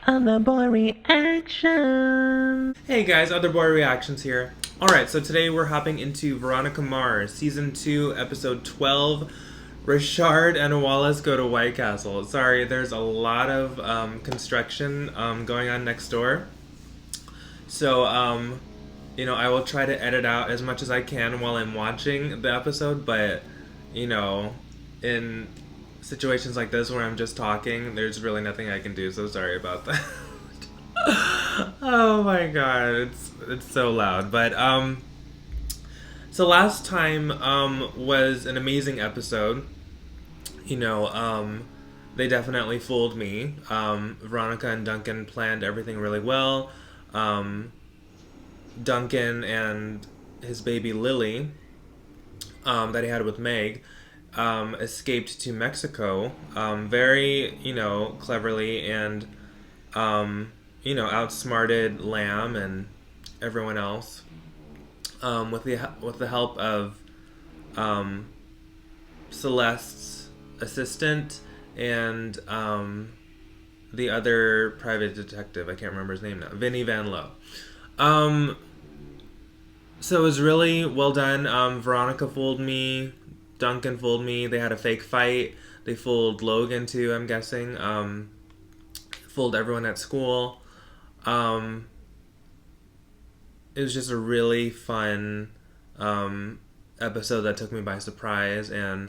Other Boy Reactions. Hey guys, Other Boy Reactions here. Alright, so today we're hopping into Veronica Mars, Season 2, Episode 12. Rashard and Wallace go to White Castle. Sorry, there's a lot of construction going on next door. So, I will try to edit out as much as I can while I'm watching the episode, but, in situations like this where I'm just talking, there's really nothing I can do, so sorry about that. Oh my god, it's so loud. But so last time was an amazing episode. They definitely fooled me. Veronica and Duncan planned everything really well. Duncan and his baby Lily that he had with Meg escaped to Mexico very, cleverly, and, outsmarted Lamb and everyone else with the help of Celeste's assistant and the other private detective. I can't remember his name now. Vinny Van Lowe. So it was really well done. Veronica fooled me. Duncan fooled me. They had a fake fight. They fooled Logan too, I'm guessing. Fooled everyone at school. It was just a really fun episode that took me by surprise, and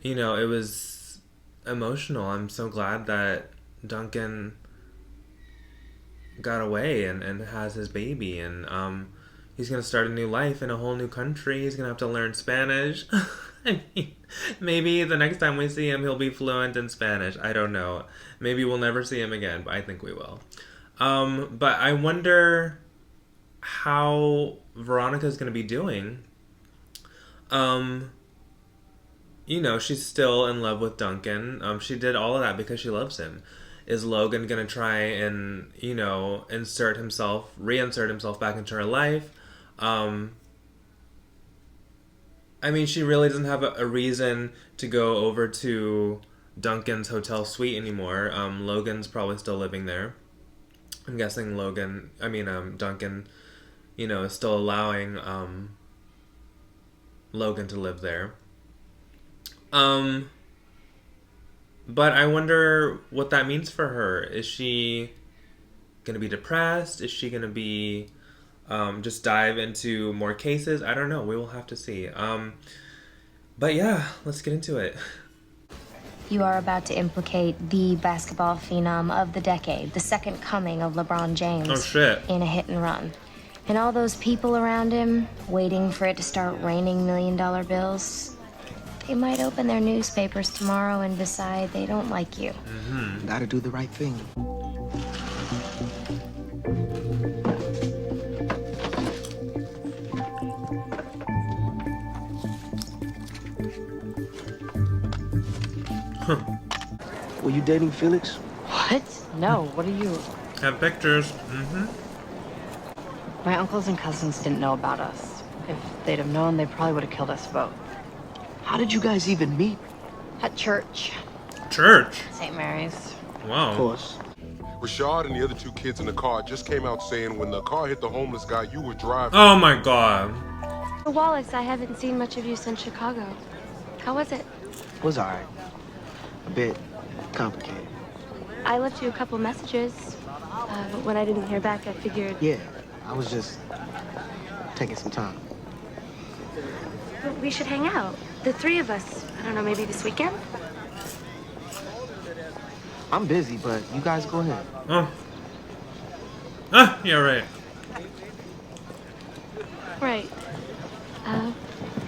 it was emotional. I'm so glad that Duncan got away and has his baby, and he's gonna start a new life in a whole new country. He's gonna have to learn Spanish. I mean, maybe the next time we see him, he'll be fluent in Spanish. I don't know. Maybe we'll never see him again, but I think we will. But I wonder how Veronica's gonna be doing. She's still in love with Duncan. She did all of that because she loves him. Is Logan gonna try and, reinsert himself back into her life? She really doesn't have a reason to go over to Duncan's hotel suite anymore. Logan's probably still living there. I'm guessing Duncan, is still allowing Logan to live there. But I wonder what that means for her. Is she gonna be depressed? Is she gonna be just dive into more cases? I don't know. We will have to see. But yeah, let's get into it. You are about to implicate the basketball phenom of the decade, the second coming of LeBron James. Oh shit. In a hit and run. And all those people around him waiting for it to start raining $1 million bills. They might open their newspapers tomorrow and decide they don't like you. Mm-hmm. Gotta do the right thing. Huh. Were you dating Felix? What? No, what are you? Have pictures. Mm-hmm. My uncles and cousins didn't know about us. If they'd have known, they probably would have killed us both. How did you guys even meet? At church. Church? St. Mary's. Wow. Of course. Rashard and the other two kids in the car just came out saying when the car hit the homeless guy, you were driving. Oh my god. Wallace, I haven't seen much of you since Chicago. How was it? It was alright. A bit complicated. I left you a couple messages, but when I didn't hear back, I figured... Yeah, I was just taking some time. We should hang out. The three of us. I don't know, maybe this weekend? I'm busy, but you guys go ahead. Oh. Yeah, right. Right.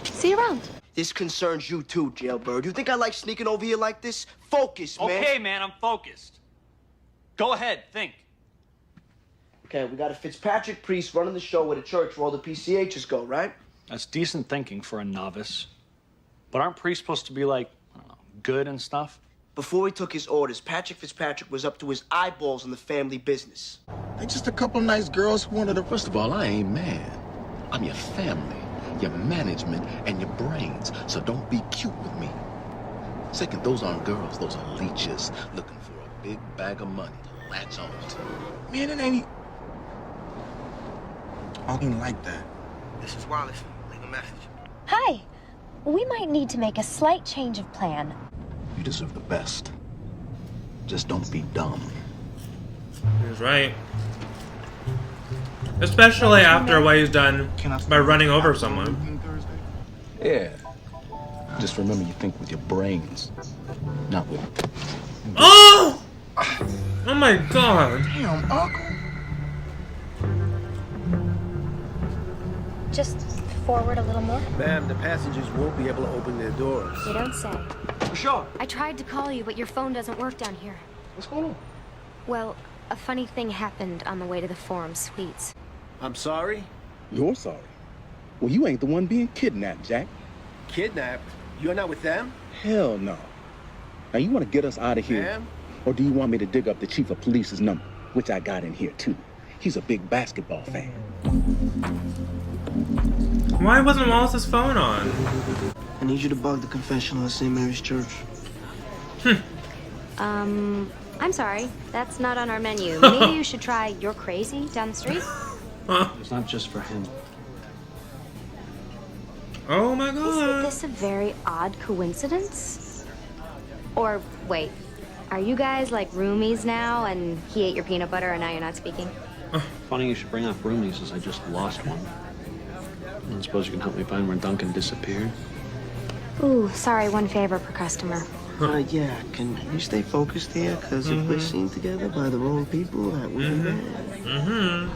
See you around. This concerns you too, Jailbird. You think I like sneaking over here like this? Focus, man. Okay, man, I'm focused. Go ahead, think. Okay, we got a Fitzpatrick priest running the show at a church where all the PCHs go, right? That's decent thinking for a novice. But aren't priests supposed to be, like, I don't know, good and stuff? Before he took his orders, Patrick Fitzpatrick was up to his eyeballs in the family business. They're just a couple of nice girls who wanted to... First of all, I ain't mad. I'm your family, your management, and your brains. So don't be cute with me. Second, those aren't girls. Those are leeches looking for a big bag of money. latch on to. Man, it ain't. I don't even like that. This is Wallace. Leave a message. Hi. We might need to make a slight change of plan. You deserve the best. Just don't be dumb. He's right. Especially after what he's done by running over someone. Yeah. Just remember you think with your brains, not with... Oh! Oh my god. Damn, Uncle. Just forward a little more. Ma'am, the passengers won't be able to open their doors. You don't say. Rashard. I tried to call you, but your phone doesn't work down here. What's going on? Well, a funny thing happened on the way to the Forum Suites. I'm sorry? You're sorry. Well, you ain't the one being kidnapped, Jack. Kidnapped? You're not with them? Hell no. Now, you want to get us out of here? Ma'am? Or do you want me to dig up the chief of police's number, which I got in here, too? He's a big basketball fan. Why wasn't Wallace's phone on? I need you to bug the confessional at St. Mary's Church. I'm sorry. That's not on our menu. Maybe you should try You're Crazy down the street? It's not just for him. Oh my Isn't god. this a very odd coincidence? Or, wait, are you guys like roomies now and he ate your peanut butter and now you're not speaking? Funny you should bring up roomies, as I just lost one. I suppose you can help me find where Duncan disappeared. Ooh, sorry, one favor per customer. Yeah, can you stay focused here? Because if we're seen together by the wrong people, that would be bad.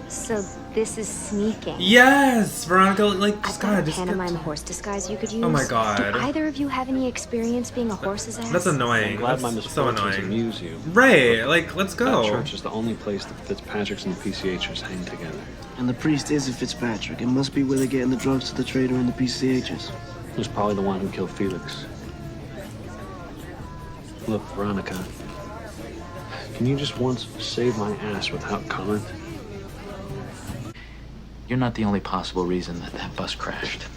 So this is sneaking. Yes! Veronica, like, I've just got gotta a just pantomime horse disguise you could use. Oh my god. Do either of you have any experience being a horse's ass? That's annoying. I'm glad my That's so misfortunes annoying. amuse you. Right, like, let's That go. church is the only place the Fitzpatricks and the PCHers hang together. And the priest is a Fitzpatrick. It must be where they're getting the drugs to the trader and the PCHs. Who's probably the one who killed Felix. Look, Veronica, can you just once save my ass without comment? You're not the only possible reason that bus crashed.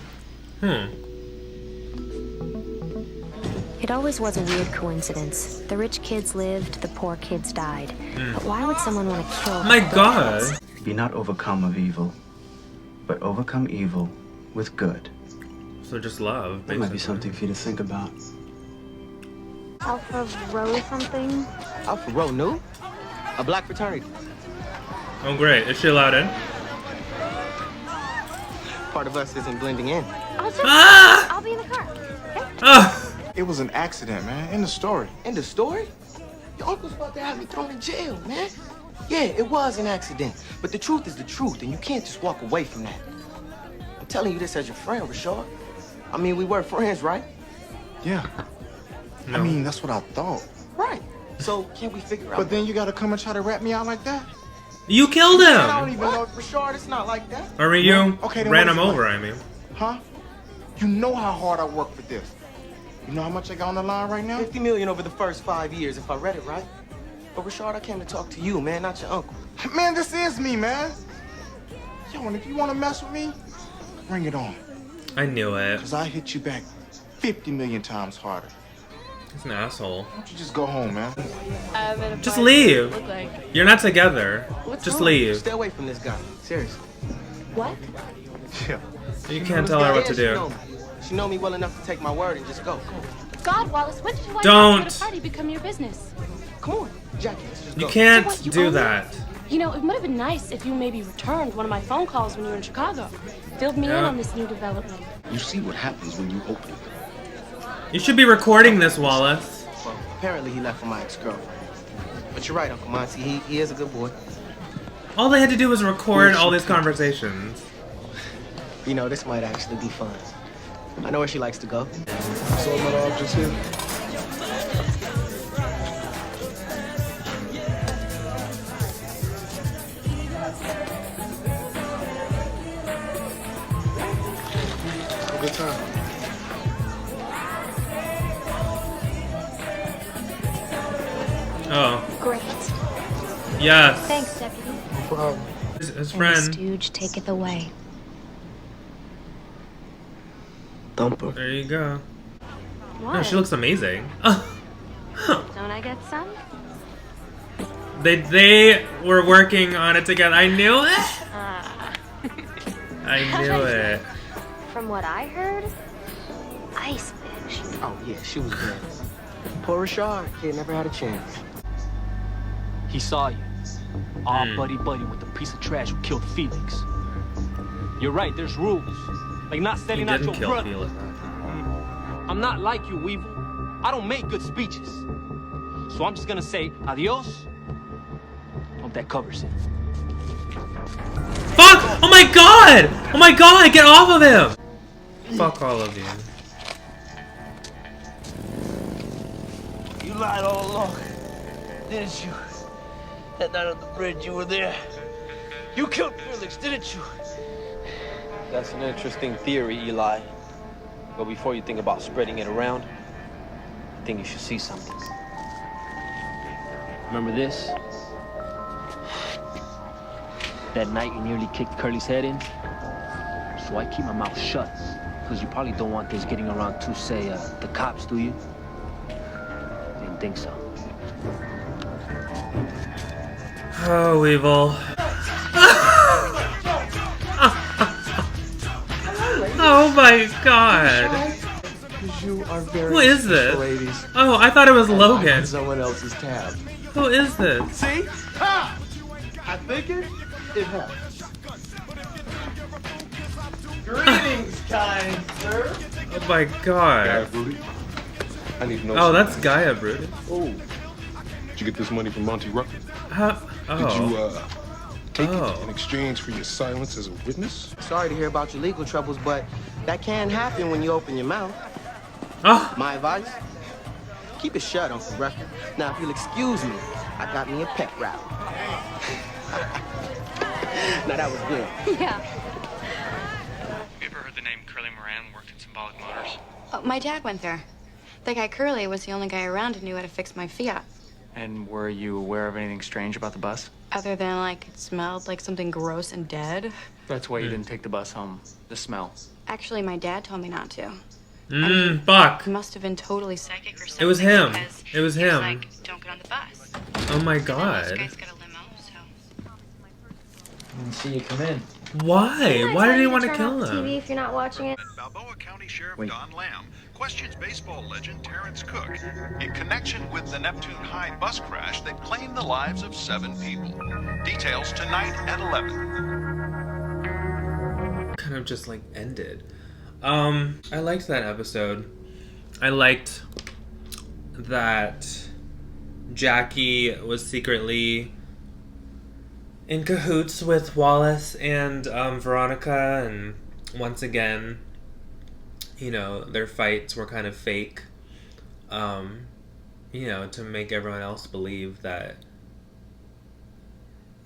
It always was a weird coincidence. The rich kids lived, the poor kids died. But why would someone want to kill My both god. kids? Be not overcome of evil, but overcome evil with good. So just love, That might be basically. something for you to think about. Alpha Row something? Alpha Row, new? A black fraternity. Oh great, is she allowed in? Part of us isn't blending in. I'll be in the car. Okay? Ah! It was an accident, man. End of story. End of story? Your uncle's about to have me thrown in jail, man. Yeah, it was an accident. But the truth is the truth, and you can't just walk away from that. I'm telling you this as your friend, Rashard. I mean, we were friends, right? Yeah. No. I mean, that's what I thought. Right. So, can't we figure out... But then you gotta come and try to rat me out like that? You killed Man, I don't him! even know, Rashard, it's not like that. Or you Okay, then ran what him is it over, like? I mean. Huh? You know how hard I work for this. You know how much I got on the line right now? 50 million over the first 5 years, if I read it right. But Rashard, I came to talk to you, man, not your uncle. Man, this is me, man. Yo, and if you wanna mess with me, bring it on. I knew it. Cause I hit you back 50 million times harder. He's an asshole. Why don't you just go home, man? Just leave. You're not together. Just leave. Stay away from this guy, seriously. What? Yeah. You can't tell her what to She know do. me. She know me well enough to take my word and just go. Come on. God, Wallace, when did you let Don't. the party become your business? Come on, Jackie, let's just go. You can't So what, you do own me? that. You know, it would have been nice if you maybe returned one of my phone calls when you were in Chicago. Filled me in Yeah. on this new development. You see what happens when you open it. You should be recording this, Wallace. Well, apparently he left for my ex-girlfriend. But you're right, Uncle Monty, he is a good boy. All they had to do was record all these conversations. You know, this might actually be fun. I know where she likes to go. So metal objects here. Good time. Oh. Great. Yes. Thanks, Deputy. His And the friend. stooge taketh away. Thumper. There you go. What? No, she looks amazing. Don't I get some? They were working on it together. I knew it. I knew it. From what I heard, ice bitch. Oh, yeah, she was good. Poor Rashard. Kid never had a chance. He saw you. All buddy-buddy with the piece of trash who killed Felix. You're right, there's rules. Like not selling out your brother. Felix. I'm not like you, Weevil. I don't make good speeches. So I'm just gonna say adios. Hope that covers it. Fuck! Oh my god! Oh my god! Get off of him! Fuck all of you. You lied all along, didn't you? That night on the bridge, you were there. You killed Felix, didn't you? That's an interesting theory, Eli. But before you think about spreading it around, I think you should see something. Remember this? That night you nearly kicked Curly's head in? So I keep my mouth shut. Because you probably don't want this getting around to, say, the cops, do you? Didn't think so. Oh, Weevil. Oh my god. You are very Who is this? ladies. Oh, I thought it was Logan. Someone else's tab. Who is this? See? Ha! I think it happened. Greetings, kind sir. Oh my god. I need to know. Oh, that's Gaia, Brutus. Oh. Did you get this money from Monty Rucker? Oh. Did you, take it in exchange for your silence as a witness? Sorry to hear about your legal troubles, but that can happen when you open your mouth. Oh. My advice? Keep it shut, Uncle Rucker. Now, if you'll excuse me, I got me a pep rally. Now, that was good. Yeah. Have you ever heard the name Curly Moran worked at Symbolic Motors? Oh, my dad went there. That guy Curly was the only guy around who knew how to fix my Fiat. And were you aware of anything strange about the bus? Other than, like, it smelled like something gross and dead. That's why you didn't take the bus home. The smell. Actually, my dad told me not to. Fuck. He must have been totally psychic or something. It was him. because It was he him. Like, don't get on the bus. Oh my And then those god. guys got a limo, so. Didn't see you come in. Why? Why did he want to Turn kill off the him? TV if you're not watching it. Balboa County Sheriff Don Lamb questions baseball legend Terrence Cook in connection with the Neptune High bus crash that claimed the lives of 7 people. Details tonight at 11. Kind of just like ended. I liked that episode. I liked that Jackie was secretly in cahoots with Wallace and Veronica, and once again, you know, their fights were kind of fake, you know, to make everyone else believe that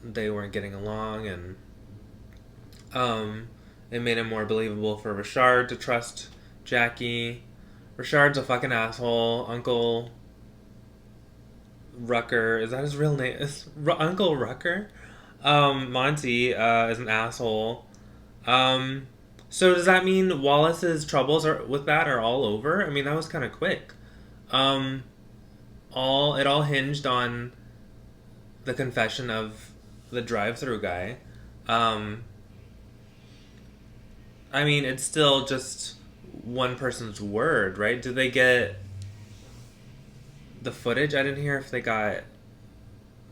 they weren't getting along, and it made it more believable for Rashard to trust Jackie. Rashard's a fucking asshole. Uncle Rucker, is that his real name? Uncle Rucker? Monty is an asshole. So does that mean Wallace's troubles with that are all over? I mean, that was kind of quick. It all hinged on the confession of the drive-through guy. I mean, it's still just one person's word, right? Did they get the footage? I didn't hear if they got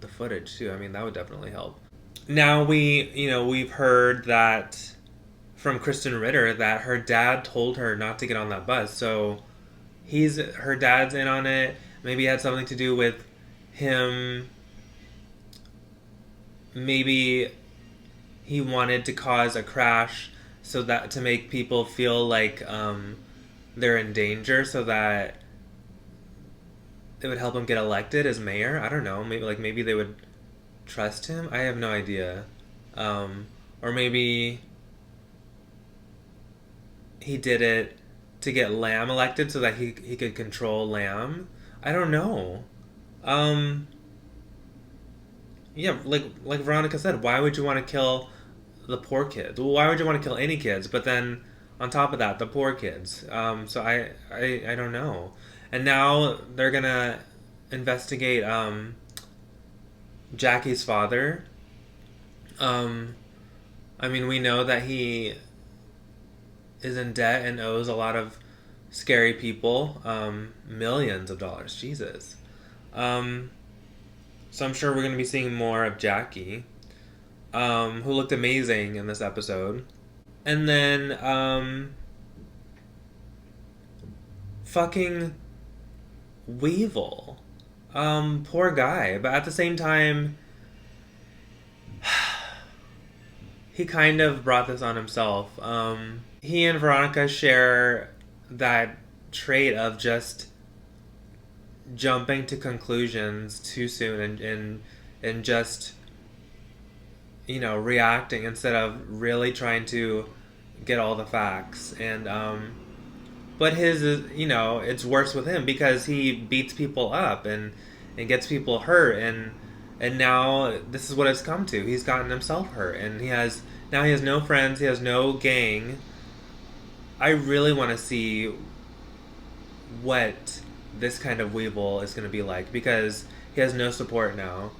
the footage too. I mean, that would definitely help. Now we've heard that from Kristen Ritter that her dad told her not to get on that bus. So her dad's in on it. Maybe it had something to do with him. Maybe he wanted to cause a crash so that to make people feel like they're in danger, so that it would help him get elected as mayor. I don't know. Maybe they would trust him. I have no idea. Or maybe he did it to get Lamb elected so that he could control Lamb. I don't know. Yeah, like Veronica said, why would you want to kill the poor kids? Well, why would you want to kill any kids? But then on top of that, the poor kids. So I don't know. And now they're gonna investigate Jackie's father. I mean, we know that he is in debt and owes a lot of scary people millions of dollars. Jesus. So I'm sure we're going to be seeing more of Jackie, who looked amazing in this episode. And then fucking Weevil. Poor guy. But at the same time, he kind of brought this on himself. He and Veronica share that trait of just jumping to conclusions too soon and just, you know, reacting instead of really trying to get all the facts. And but his is, you know, it's worse with him because he beats people up and gets people hurt, and now this is what it's come to. He's gotten himself hurt, and he has no friends, he has no gang. I really want to see what this kind of Weevil is going to be like, because he has no support now.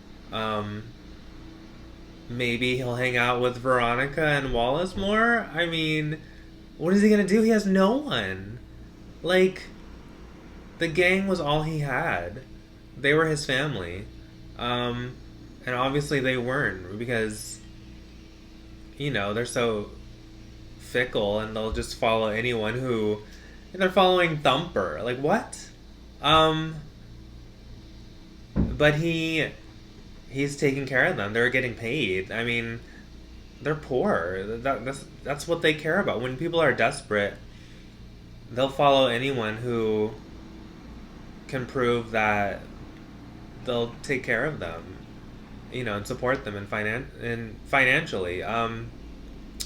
Maybe he'll hang out with Veronica and Wallace more? I mean, what is he going to do? He has no one. Like, the gang was all he had. They were his family. And obviously they weren't, because, you know, they're so fickle and they'll just follow anyone who... And they're following Thumper. Like, what? But he's taking care of them. They're getting paid. I mean, they're poor. That's what they care about. When people are desperate, they'll follow anyone who can prove that they'll take care of them, you know, and support them financially.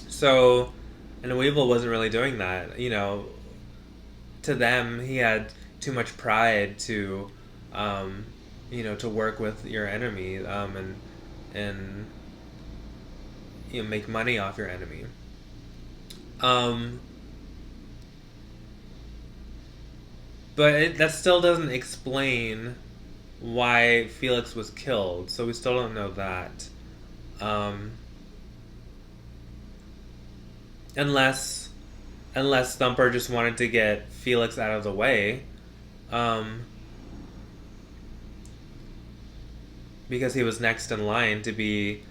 So, and Weevil wasn't really doing that. You know, to them, he had too much pride to, you know, to work with your enemy, and you know, make money off your enemy. But that still doesn't explain why Felix was killed, so we still don't know that. Unless Thumper just wanted to get Felix out of the way. Because he was next in line to be,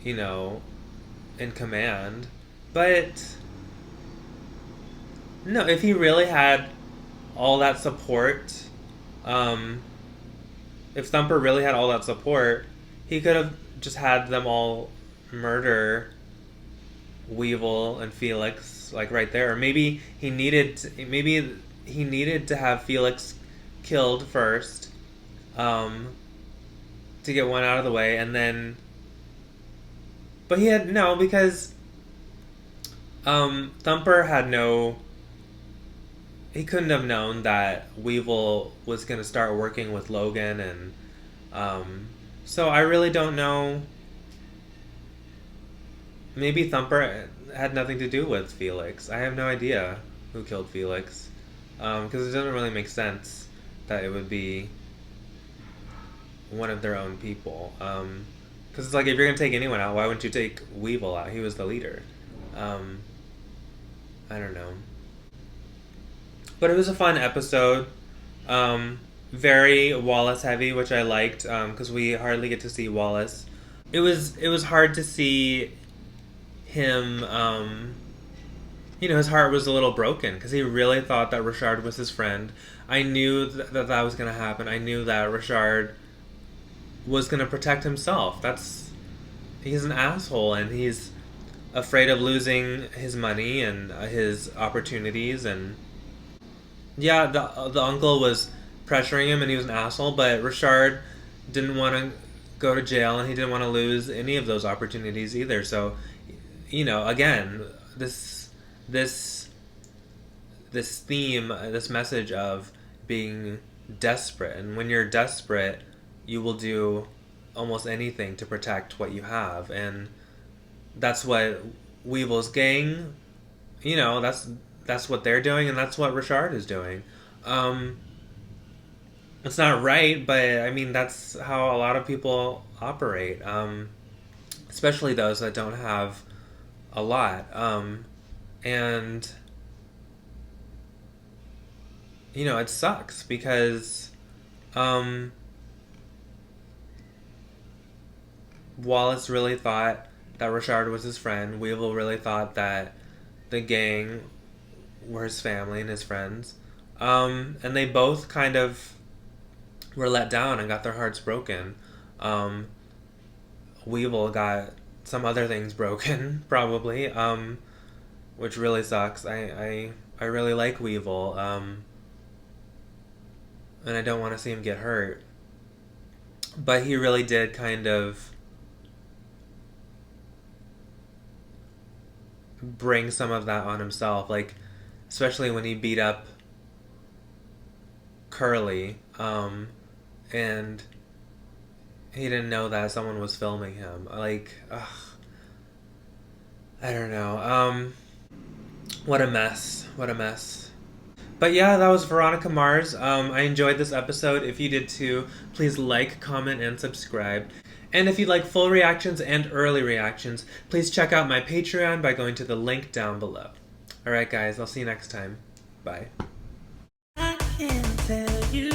you know, in command. But no, if he really had all that support, if Thumper really had all that support, he could have just had them all murder Weevil and Felix, like, right there. Or maybe he needed to have Felix killed first, to get one out of the way, and then... But he had... No, because Thumper had no... He couldn't have known that Weevil was going to start working with Logan, and so I really don't know. Maybe Thumper had nothing to do with Felix. I have no idea who killed Felix, because it doesn't really make sense that it would be one of their own people. Because it's like, if you're going to take anyone out, why wouldn't you take Weevil out? He was the leader. I don't know. But it was a fun episode. Very Wallace heavy, which I liked, because we hardly get to see Wallace. It was hard to see him, you know, his heart was a little broken, because he really thought that Rashard was his friend. I knew that was going to happen. I knew that Rashard was going to protect himself. He's an asshole, and he's afraid of losing his money and his opportunities, and yeah, the uncle was pressuring him, and he was an asshole, but Rashard didn't want to go to jail, and he didn't want to lose any of those opportunities either. So, you know, again, this theme, this message of being desperate, and when you're desperate, you will do almost anything to protect what you have, and that's what Weevil's gang, you know, that's what they're doing, and that's what Rashard is doing. It's not right, but I mean, that's how a lot of people operate, especially those that don't have a lot. And, you know, it sucks because Wallace really thought that Rashard was his friend. Weevil really thought that the gang were his family and his friends. And they both kind of were let down and got their hearts broken. Weevil got some other things broken, probably, which really sucks. I really like Weevil, and I don't want to see him get hurt. But he really did kind of bring some of that on himself, like especially when he beat up Curly, and he didn't know that someone was filming him. Like, ugh, I don't know. What a mess. What a mess. But yeah, that was Veronica Mars. I enjoyed this episode. If you did too, please like, comment, and subscribe. And if you'd like full reactions and early reactions, please check out my Patreon by going to the link down below. Alright guys, I'll see you next time. Bye. I can't tell you